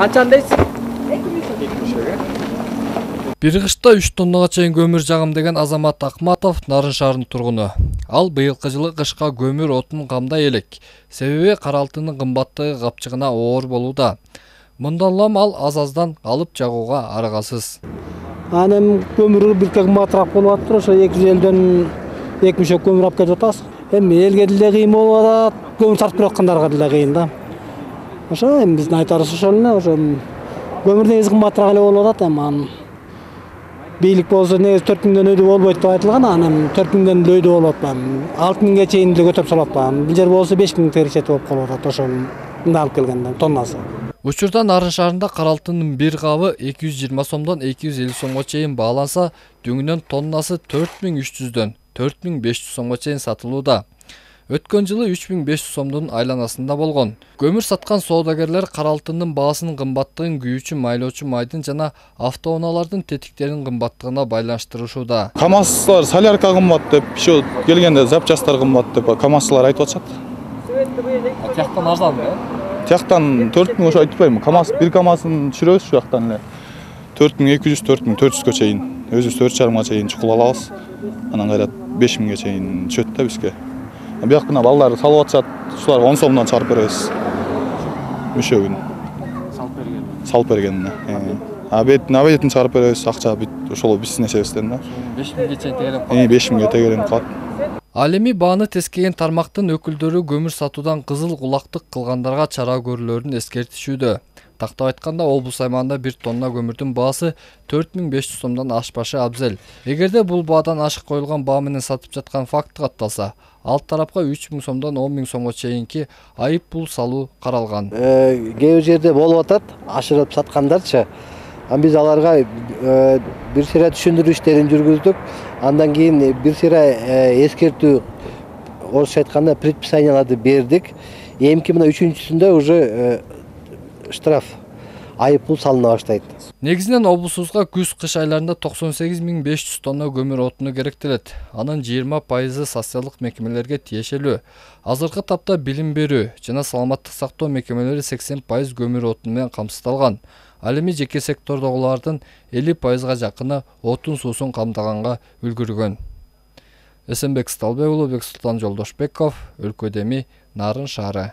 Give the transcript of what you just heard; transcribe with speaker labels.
Speaker 1: Канчаны дейсиз?
Speaker 2: 2
Speaker 3: Bir kışta 3 tonnaga чейин көмүр жагым деген Азамат Акматов Нарын шаарынын тургуну. Ал быйылкы жылы кышка көмүр отун камдай элек. Себеби кара алтындын кымбаттыгы капчыгына оор болууда. Мындан улам ал аз-аздан алып жагууга аргасыз.
Speaker 4: Анем көмүрү бир кымбатыраак болуп атыптыр. Ошо 250ден 2 мешок көмүр алып келип атабыз. Эми элге деле кыйын болуп атат, көмүр тартып келаткандарга деле кыйын да. Ошо эми биздин айтарыбыз ошол эле, ошо көмүр негизи кымбатыраак эле болуп атат. Эми бийлик болсо негизи 4000ден өйдө болбойт деп айтылган, анан 4000ден өйдө болуп атпайм. 6000ге чейин деле көтөрүп салып атпайм. Бул жер болсо 5000 теричет болуп калып атат ошол мында алып келгенде тоннасы.
Speaker 3: Учурда Нарын шаарында кара алтындын бир кабы 220 сомдон 250 сомго чейин бааланса, дүңүнөн тоннасы 4300дөн 4500 сомго чейин сатылууда. Өткөн жылы 3500 сомдун айланасында болгон. Көмүр саткан соодагерлер кара алтындын баасынын кымбаттыгын күйүүчү майлоочу майдын жана автоунаалардын тетиктеринин кымбаттыгына байланыштырышууда.
Speaker 2: КамАЗлар солярка кымбат деп, ошо келгенде запчасттар кымбат деп КамАЗлар айтып атышат.
Speaker 3: Тияктан арзанбы?
Speaker 2: Тияктан 4000 ошо айтып атпаймынбы? КамАЗ бир КамАЗын түшүрөбүз ушул жактан эле 4200 4400гө чейин, өзүбүз 4,5 чейин чукул алабыз. Анан кайра 5000ге чейин түшөт да бизге. Бияктан балдар салып атышат, ушулар 10 сомдон чыгарып беребиз. Мüşөгүн. Салып бергенине. Абетин чыгарып беребиз, акча бүт ошол биздин эсебибизден да.
Speaker 3: 5000ге чейин тегерем.
Speaker 2: 5000ге тегерем калат.
Speaker 3: Ал эми бааны тескеген тармактын өкүлдөрү көмүр сатуудан кызыл кулактык кылгандарга чара көрүлөрүн эскертишүүдө. Тактап айтканда, облус аймагында 1 тонна көмүрдүн баасы 4500 сомдон ашпашы абзел. Эгерде бул баадан ашык коюлган баа менен сатып жаткан факт катталса, ал тарапка 3000 сомдон 10000 сомго чейинки айып пул салуу каралган.
Speaker 5: Кээ бир жерде болуп атат, ашырып саткандарчы. Биз аларга бир сыйра түшүндүрүү иштерин жүргүздүк. Андан кийин бир сыйра эскертүү, орусча айтканда предписанияларды бердик. Эмки мына 3-сүндө уже штраф, айып пул салына баштайт.
Speaker 3: Негизинен облусубузга күз-кыш айларында 98500 тонна көмүр отуну керектелет. Анын 20% социалдык мекемелерге тиешелүү. Азыркы тапта билим берүү жана саламаттык сактоо мекемелери 80% көмүр отуну менен камсыздалган. Ал эми жеке сектордогулардын 50%га жакыны отун суусун камдаганга үлгүргөн. Эсенбек Сталбек уулу, Бексултан Жолдошбеков, Өлкөдеми, Нарын шаары.